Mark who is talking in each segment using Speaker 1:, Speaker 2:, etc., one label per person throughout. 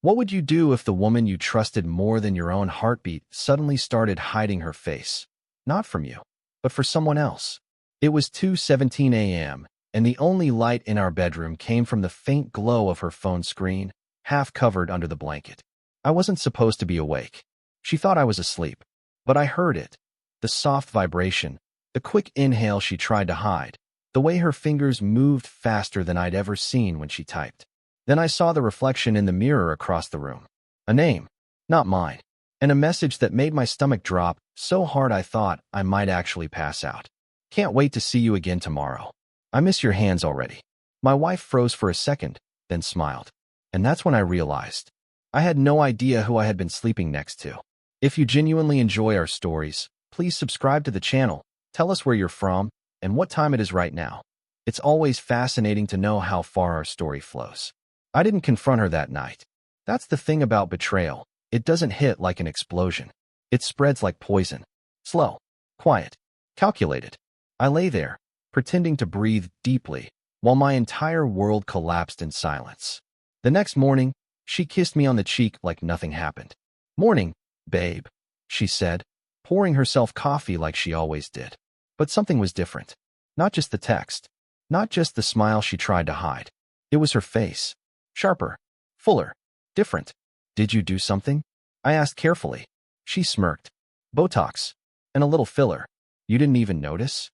Speaker 1: What would you do if the woman you trusted more than your own heartbeat suddenly started hiding her face? Not from you, but for someone else. It was 2:17 a.m., and the only light in our bedroom came from the faint glow of her phone screen, half covered under the blanket. I wasn't supposed to be awake. She thought I was asleep, but I heard it. The soft vibration, the quick inhale she tried to hide, the way her fingers moved faster than I'd ever seen when she typed. Then I saw the reflection in the mirror across the room. A name, not mine, and a message that made my stomach drop so hard I thought I might actually pass out. Can't wait to see you again tomorrow. I miss your hands already. My wife froze for a second, then smiled. And that's when I realized. I had no idea who I had been sleeping next to. If you genuinely enjoy our stories, please subscribe to the channel, tell us where you're from, and what time it is right now. It's always fascinating to know how far our story flows. I didn't confront her that night. That's the thing about betrayal. It doesn't hit like an explosion. It spreads like poison. Slow, quiet, calculated. I lay there, pretending to breathe deeply, while my entire world collapsed in silence. The next morning, she kissed me on the cheek like nothing happened. "Morning, babe," she said, pouring herself coffee like she always did. But something was different. Not just the text. Not just the smile she tried to hide. It was her face. Sharper. Fuller. Different. "Did you do something?" I asked carefully. She smirked. "Botox. And a little filler. You didn't even notice?"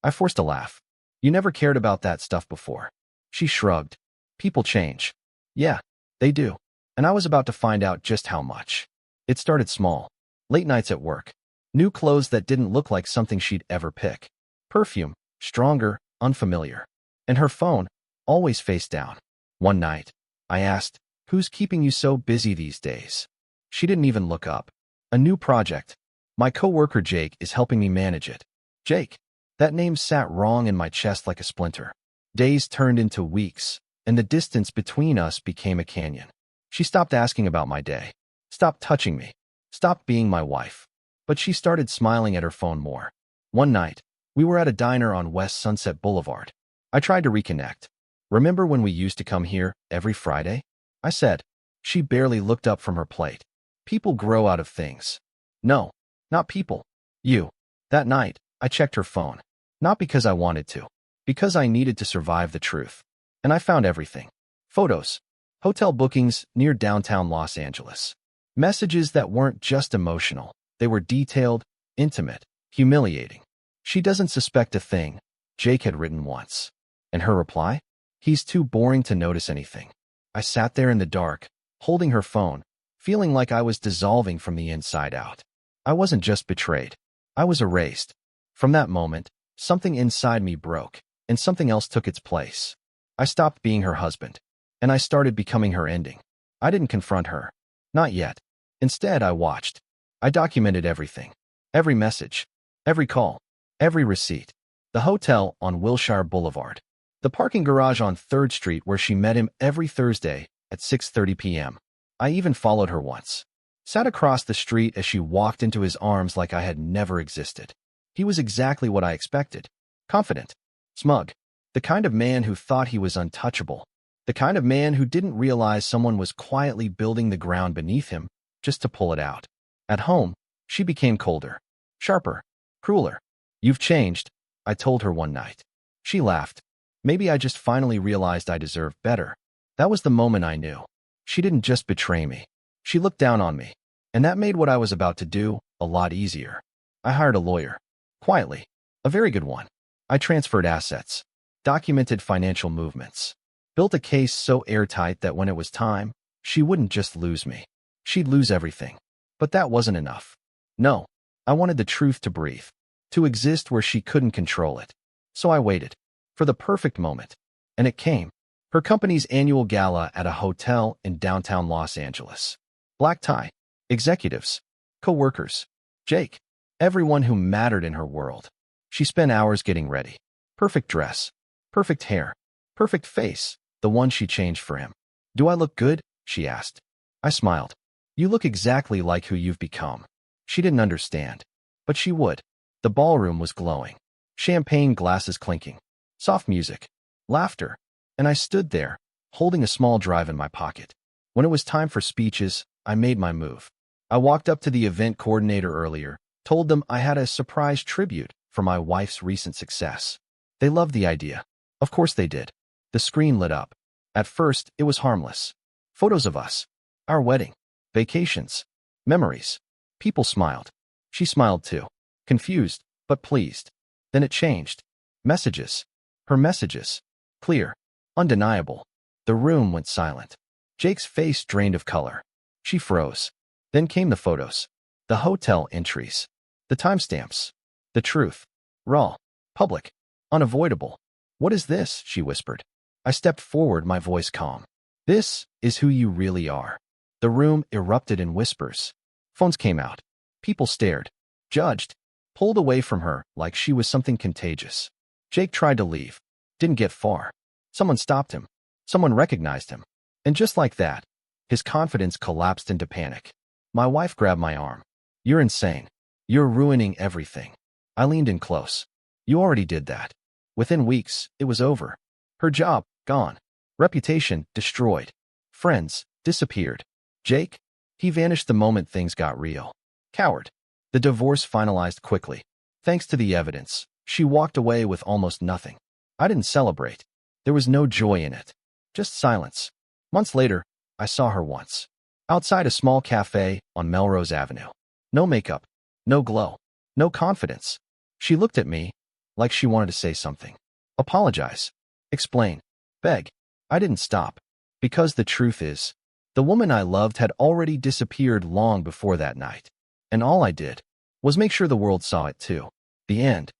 Speaker 1: I forced a laugh. "You never cared about that stuff before." She shrugged. "People change." "Yeah, they do." And I was about to find out just how much. It started small. Late nights at work. New clothes that didn't look like something she'd ever pick. Perfume. Stronger, unfamiliar. And her phone, always face down. One night, I asked, "Who's keeping you so busy these days?" She didn't even look up. "A new project. My coworker Jake is helping me manage it." Jake. That name sat wrong in my chest like a splinter. Days turned into weeks, and the distance between us became a canyon. She stopped asking about my day, stopped touching me, stopped being my wife. But she started smiling at her phone more. One night, we were at a diner on West Sunset Boulevard. I tried to reconnect. "Remember when we used to come here every Friday?" I said. She barely looked up from her plate. "People grow out of things." "No, not people. You." That night, I checked her phone. Not because I wanted to, because I needed to survive the truth. And I found everything. Photos. Hotel bookings near downtown Los Angeles. Messages that weren't just emotional. They were detailed, intimate, humiliating. "She doesn't suspect a thing," Jake had written once. And her reply? "He's too boring to notice anything." I sat there in the dark, holding her phone, feeling like I was dissolving from the inside out. I wasn't just betrayed. I was erased. From that moment, something inside me broke, and something else took its place. I stopped being her husband, and I started becoming her ending. I didn't confront her. Not yet. Instead, I watched. I documented everything. Every message. Every call. Every receipt. The hotel on Wilshire Boulevard. The parking garage on 3rd Street where she met him every Thursday at 6:30 p.m. I even followed her once. Sat across the street as she walked into his arms like I had never existed. He was exactly what I expected. Confident. Smug. The kind of man who thought he was untouchable. The kind of man who didn't realize someone was quietly building the ground beneath him just to pull it out. At home, she became colder. Sharper. Crueler. "You've changed," I told her one night. She laughed. Maybe I just finally realized I deserved better. That was the moment I knew. She didn't just betray me. She looked down on me. And that made what I was about to do a lot easier. I hired a lawyer. Quietly. A very good one. I transferred assets. Documented financial movements. Built a case so airtight that when it was time, she wouldn't just lose me. She'd lose everything. But that wasn't enough. No. I wanted the truth to breathe. To exist where she couldn't control it. So I waited. For the perfect moment. And it came. Her company's annual gala at a hotel in downtown Los Angeles. Black tie. Executives. Co-workers. Jake. Everyone who mattered in her world. She spent hours getting ready. Perfect dress. Perfect hair. Perfect face. The one she changed for him. "Do I look good?" she asked. I smiled. "You look exactly like who you've become." She didn't understand. But she would. The ballroom was glowing. Champagne glasses clinking. Soft music. Laughter. And I stood there, holding a small drive in my pocket. When it was time for speeches, I made my move. I walked up to the event coordinator earlier, told them I had a surprise tribute for my wife's recent success. They loved the idea. Of course they did. The screen lit up. At first, it was harmless. Photos of us. Our wedding. Vacations. Memories. People smiled. She smiled too. Confused, but pleased. Then it changed. Messages. Her messages. Clear. Undeniable. The room went silent. Jake's face drained of color. She froze. Then came the photos. The hotel entries. The timestamps. The truth. Raw. Public. Unavoidable. "What is this?" she whispered. I stepped forward, my voice calm. "This is who you really are." The room erupted in whispers. Phones came out. People stared. Judged. Pulled away from her like she was something contagious. Jake tried to leave. Didn't get far. Someone stopped him. Someone recognized him. And just like that, his confidence collapsed into panic. My wife grabbed my arm. "You're insane. You're ruining everything." I leaned in close. "You already did that." Within weeks, it was over. Her job, gone. Reputation, destroyed. Friends, disappeared. Jake, he vanished the moment things got real. Coward. The divorce finalized quickly. Thanks to the evidence, she walked away with almost nothing. I didn't celebrate. There was no joy in it. Just silence. Months later, I saw her once. Outside a small cafe on Melrose Avenue. No makeup. No glow. No confidence. She looked at me like she wanted to say something. Apologize. Explain. Beg. I didn't stop. Because the truth is, the woman I loved had already disappeared long before that night. And all I did was make sure the world saw it too. The end.